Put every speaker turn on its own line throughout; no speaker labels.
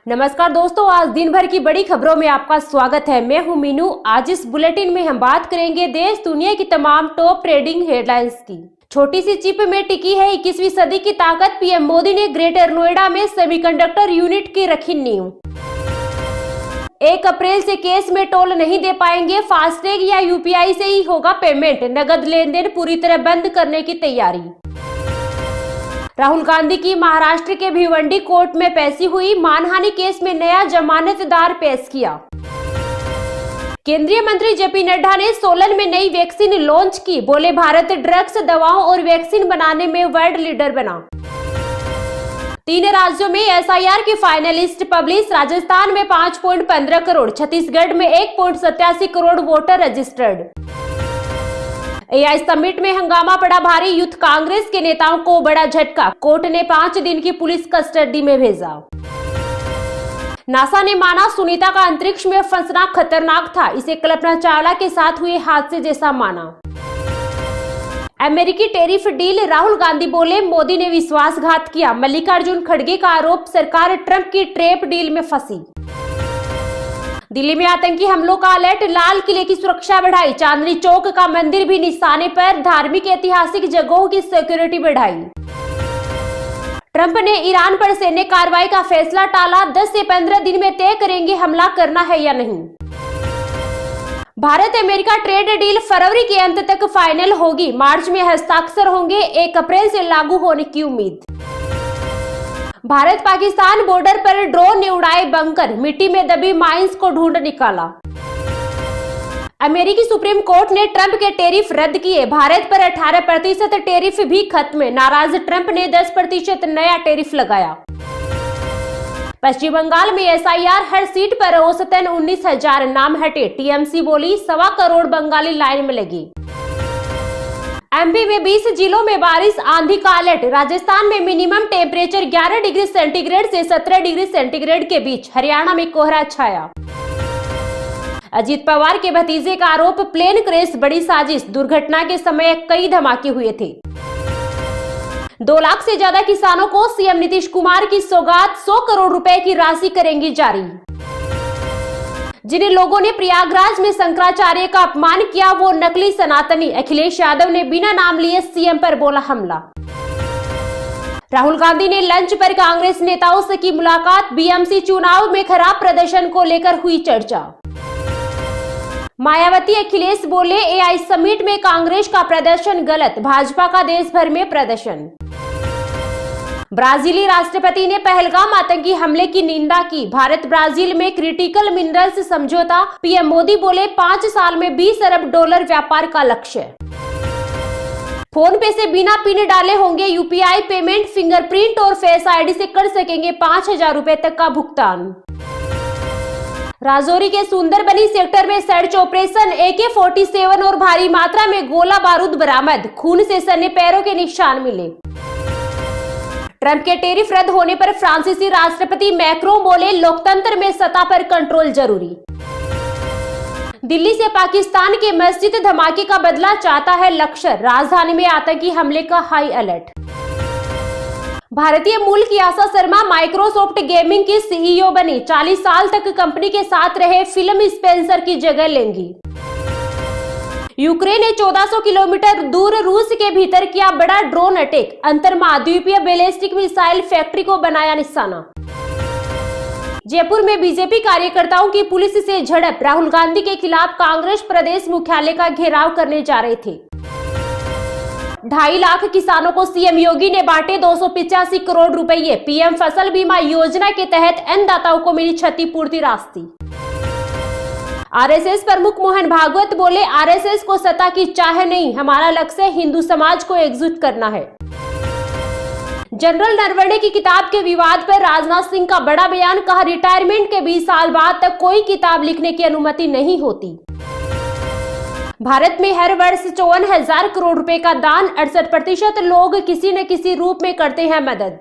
नमस्कार दोस्तों, आज दिन भर की बड़ी खबरों में आपका स्वागत है। मैं हूं मीनू। आज इस बुलेटिन में हम बात करेंगे देश दुनिया की तमाम टॉप ट्रेडिंग हेडलाइंस की। छोटी सी चिप में टिकी है 21वीं सदी की ताकत। पीएम मोदी ने ग्रेटर नोएडा में सेमीकंडक्टर यूनिट की रखी नींव। 1 अप्रैल से केस में टोल नहीं दे पाएंगे, फास्टैग या यूपीआई से ही होगा पेमेंट। नगद लेन देन पूरी तरह बंद करने की तैयारी। राहुल गांधी की महाराष्ट्र के भिवंडी कोर्ट में पेशी हुई। मानहानि केस में नया जमानतदार पेश किया। केंद्रीय मंत्री जेपी नड्डा ने सोलन में नई वैक्सीन लॉन्च की। बोले भारत ड्रग्स, दवाओं और वैक्सीन बनाने में वर्ल्ड लीडर बना। 3 राज्यों में एसआईआर की फाइनल लिस्ट पब्लिश। राजस्थान में 5.15 करोड़, छत्तीसगढ़ में 1.87 crore voter registered. AI summit में हंगामा पड़ा भारी। यूथ कांग्रेस के नेताओं को बड़ा झटका। कोर्ट ने 5 दिन की पुलिस कस्टडी में भेजा। नासा ने माना सुनीता का अंतरिक्ष में फंसना खतरनाक था। इसे कल्पना चावला के साथ हुए हादसे जैसा माना। अमेरिकी टैरिफ डील, राहुल गांधी बोले मोदी ने विश्वासघात किया। मल्लिकार्जुन खड़गे का आरोप, सरकार ट्रंप की ट्रैप डील में फंसी। दिल्ली में आतंकी हमलों का अलर्ट, लाल किले की सुरक्षा बढ़ाई। चांदनी चौक का मंदिर भी निशाने पर, धार्मिक ऐतिहासिक जगहों की सिक्योरिटी बढ़ाई। ट्रंप ने ईरान पर सैन्य कार्रवाई का फैसला टाला। 10 से 15 दिन में तय करेंगे हमला करना है या नहीं। भारत अमेरिका ट्रेड डील फरवरी के अंत तक फाइनल होगी। मार्च में हस्ताक्षर होंगे। 1 अप्रैल से लागू होने की उम्मीद। भारत पाकिस्तान बॉर्डर पर ड्रोन ने उड़ाए बंकर। मिट्टी में दबी माइंस को ढूंढ निकाला। अमेरिकी सुप्रीम कोर्ट ने ट्रंप के टैरिफ रद्द किए। भारत पर 18% टैरिफ भी खत्म। नाराज ट्रंप ने 10% नया टैरिफ लगाया। पश्चिम बंगाल में एसआईआर, हर सीट पर औसतन 19,000 नाम हटे। टीएमसी बोली 1.25 करोड़ बंगाली लाइन में लगी। एमपी में 20 जिलों में बारिश, आंधी का अलर्ट। राजस्थान में मिनिमम टेम्परेचर 11 डिग्री सेंटीग्रेड से 17 डिग्री सेंटीग्रेड के बीच। हरियाणा में कोहरा छाया। अजीत पवार के भतीजे का आरोप, प्लेन क्रैश बड़ी साजिश। दुर्घटना के समय कई धमाके हुए थे। 2 लाख से ज्यादा किसानों को सीएम नीतीश कुमार की सौगात, 100 करोड़ रुपए की राशि करेंगी जारी। जिन लोगों ने प्रयागराज में शंकराचार्य का अपमान किया वो नकली सनातनी। अखिलेश यादव ने बिना नाम लिए सीएम पर बोला हमला। राहुल गांधी ने लंच पर कांग्रेस नेताओं से की मुलाकात। बीएमसी चुनाव में खराब प्रदर्शन को लेकर हुई चर्चा। मायावती अखिलेश बोले एआई समिट में कांग्रेस का प्रदर्शन गलत। भाजपा का देश भर में प्रदर्शन। ब्राजीली राष्ट्रपति ने पहलगाम आतंकी हमले की निंदा की। भारत ब्राजील में क्रिटिकल मिनरल्स समझौता। पीएम मोदी बोले 5 साल में $20 अरब व्यापार का लक्ष्य। फोन पे से बिना पिन डाले होंगे यूपीआई पेमेंट। फिंगरप्रिंट और फेस आईडी से कर सकेंगे 5,000 रुपए तक का भुगतान। राजौरी के सुंदरबनी सेक्टर में सर्च ऑपरेशन। AK-47 और भारी मात्रा में गोला बारूद बरामद। खून से सने पैरों के निशान मिले। ट्रंप के टैरिफ रद्द होने पर फ्रांसीसी राष्ट्रपति मैक्रों बोले लोकतंत्र में सत्ता पर कंट्रोल जरूरी। दिल्ली से पाकिस्तान के मस्जिद धमाके का बदला चाहता है लश्कर। राजधानी में आतंकी हमले का हाई अलर्ट। भारतीय मूल की आशा शर्मा माइक्रोसॉफ्ट गेमिंग की सीईओ बनी। 40 साल तक कंपनी के साथ रहे, फिल्म स्पेंसर की जगह लेंगी। यूक्रेन ने 1400 किलोमीटर दूर रूस के भीतर किया बड़ा ड्रोन अटैक। अंतर्महाद्वीपीय बैलिस्टिक मिसाइल फैक्ट्री को बनाया निशाना। जयपुर में बीजेपी कार्यकर्ताओं की पुलिस से झड़प। राहुल गांधी के खिलाफ कांग्रेस प्रदेश मुख्यालय का घेराव करने जा रहे थे। 2.5 लाख किसानों को सीएम योगी ने बांटे 285 करोड़ रुपए। पीएम फसल बीमा योजना के तहत अन्नदाताओं को मिली क्षतिपूर्ति राशि। आरएसएस प्रमुख मोहन भागवत बोले आरएसएस को सत्ता की चाह नहीं, हमारा लक्ष्य हिंदू समाज को एकजुट करना है। जनरल नरवणे की किताब के विवाद पर राजनाथ सिंह का बड़ा बयान। कहा रिटायरमेंट के 20 साल बाद तक कोई किताब लिखने की अनुमति नहीं होती। भारत में हर वर्ष 54,000 करोड़ रुपए का दान। 68% लोग किसी न किसी रूप में करते हैं मदद।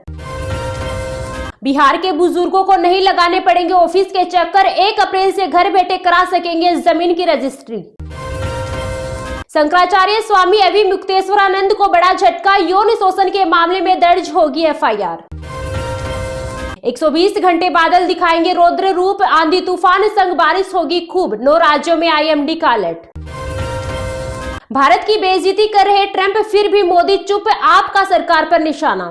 बिहार के बुजुर्गों को नहीं लगाने पड़ेंगे ऑफिस के चक्कर। 1 अप्रैल से घर बैठे करा सकेंगे जमीन की रजिस्ट्री। शंकराचार्य स्वामी अभी मुक्तेश्वरानंद को बड़ा झटका। यौन शोषण के मामले में दर्ज होगी एफआईआर। 120 घंटे बादल दिखाएंगे रौद्र रूप, आंधी तूफान संग बारिश होगी खूब, 9 राज्यों में IMD का अलर्ट। भारत की बेइज्जती कर रहे ट्रंप, फिर भी मोदी चुप, आपका सरकार पर निशाना।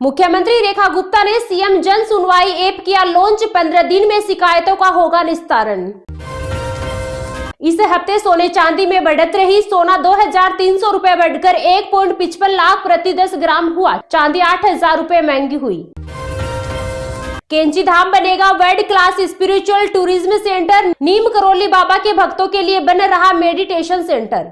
मुख्यमंत्री रेखा गुप्ता ने सीएम जन सुनवाई ऐप किया लॉन्च, 15 दिन में शिकायतों का होगा निस्तारण। इस हफ्ते सोने चांदी में बढ़त रही, सोना 2,300 रुपए बढ़कर 1.55 लाख प्रति 10 ग्राम हुआ, चांदी 8,000 रुपए महंगी हुई। केंची धाम बनेगा world class spiritual tourism centre, Neem Karoli Baba के भक्तों के लिए बन रहा मेडिटेशन सेंटर।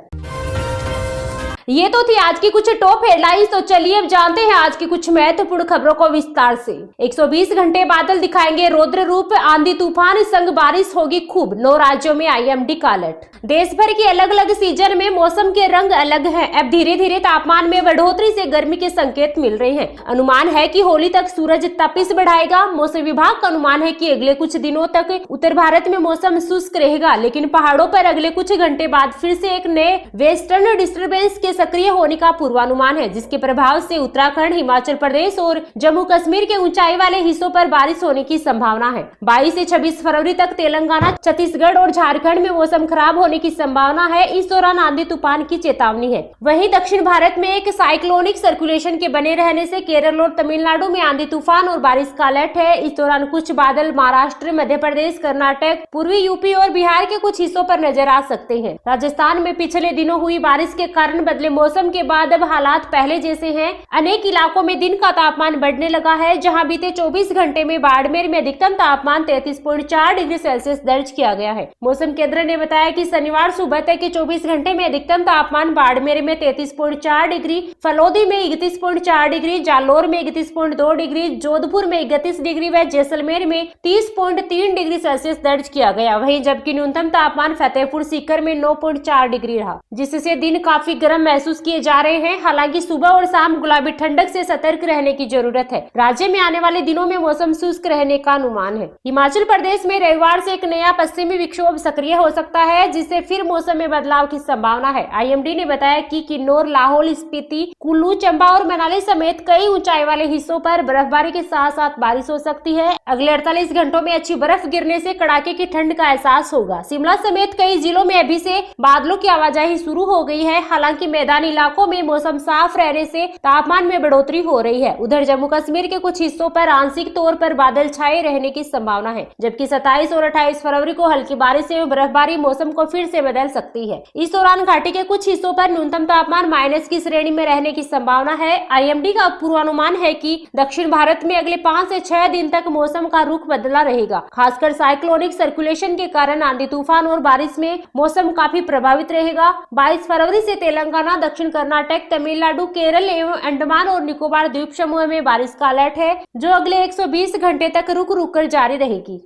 ये तो थी आज की कुछ टॉप हेडलाइंस, तो चलिए अब जानते हैं आज की कुछ महत्वपूर्ण खबरों को विस्तार से। 120 घंटे बादल दिखाएंगे रौद्र रूप, आंधी तूफान संग बारिश होगी खूब, 9 राज्यों में IMD का अलर्ट। देश भर के अलग अलग सीजन में मौसम के रंग अलग हैं। अब धीरे धीरे तापमान में बढ़ोतरी से गर्मी के संकेत मिल रहे हैं। अनुमान है कि होली तक सूरज तपिश बढ़ाएगा। मौसम विभाग का अनुमान है कि अगले कुछ दिनों तक उत्तर भारत में मौसम शुष्क रहेगा, लेकिन पहाड़ों पर अगले कुछ घंटे बाद फिर से एक नए वेस्टर्न डिस्टर्बेंस के सक्रिय होने का पूर्वानुमान है, जिसके प्रभाव से उत्तराखंड, हिमाचल प्रदेश और जम्मू कश्मीर के ऊंचाई वाले हिस्सों पर बारिश होने की संभावना है। 22 से 26 फरवरी तक तेलंगाना, छत्तीसगढ़ और झारखंड में मौसम खराब होने की संभावना है। इस दौरान आंधी तूफान की चेतावनी है। वहीं दक्षिण भारत में एक साइक्लोनिक सर्कुलेशन के बने रहने से केरल और तमिलनाडु में आंधी तूफान और बारिश का अलर्ट है। इस दौरान कुछ बादल महाराष्ट्र, मध्य प्रदेश, कर्नाटक, पूर्वी यूपी और बिहार के कुछ हिस्सों पर नजर आ सकते हैं। राजस्थान में पिछले दिनों हुई बारिश के कारण बदले मौसम के बाद अब हालात पहले जैसे हैं। अनेक इलाकों में दिन का तापमान बढ़ने लगा है, जहां बीते 24 घंटे में बाड़मेर में अधिकतम तापमान 33.4 डिग्री सेल्सियस दर्ज किया गया है। मौसम केंद्र ने बताया कि शनिवार सुबह तक के 24 घंटे में अधिकतम तापमान बाड़मेर में 33.4 डिग्री, फलोदी में 31.4 डिग्री, जालोर में 31.2 डिग्री, जोधपुर में 31 डिग्री व जैसलमेर में 30.3 डिग्री सेल्सियस दर्ज किया गया। वहीं जबकि न्यूनतम तापमान फतेहपुर सीकर में 9.4 डिग्री रहा, जिससे दिन काफी गर्म महसूस किए जा रहे हैं। हालांकि सुबह और शाम गुलाबी ठंडक से सतर्क रहने की जरूरत है। राज्य में आने वाले दिनों में मौसम शुष्क रहने का अनुमान है। हिमाचल प्रदेश में रविवार से एक नया पश्चिमी विक्षोभ सक्रिय हो सकता है, जिससे फिर मौसम में बदलाव की संभावना है। IMD ने बताया कि किन्नौर, लाहौल स्पीति, कुल्लू, चंबा और मनाली समेत कई ऊंचाई वाले हिस्सों पर बर्फबारी के साथ साथ बारिश हो सकती है। अगले 48 घंटों में अच्छी बर्फ गिरने से कड़ाके की ठंड का एहसास होगा। शिमला समेत कई जिलों में अभी से बादलों की आवाजाही शुरू हो गई है। हालांकि मैदानी इलाकों में मौसम साफ रहने से तापमान में बढ़ोतरी हो रही है। उधर जम्मू कश्मीर के कुछ हिस्सों पर आंशिक तौर पर बादल छाए रहने की संभावना है, जबकि 27 और 28 फरवरी को हल्की बारिश से बर्फबारी मौसम को फिर से बदल सकती है। इस दौरान घाटी के कुछ हिस्सों पर न्यूनतम तापमान माइनस की श्रेणी में रहने की संभावना है। IMD का पूर्वानुमान है कि दक्षिण भारत में अगले 5 से 6 दिन तक मौसम का रुख बदला रहेगा। खासकर साइक्लोनिक सर्कुलेशन के कारण आंधी तूफान और बारिश में मौसम काफी प्रभावित रहेगा। 22 फरवरी से तेलंगाना, दक्षिण कर्नाटक, तमिलनाडु, केरल एवं अंडमान और निकोबार द्वीप समूह में बारिश का अलर्ट है, जो अगले 120 घंटे तक रुक रुक कर जारी रहेगी।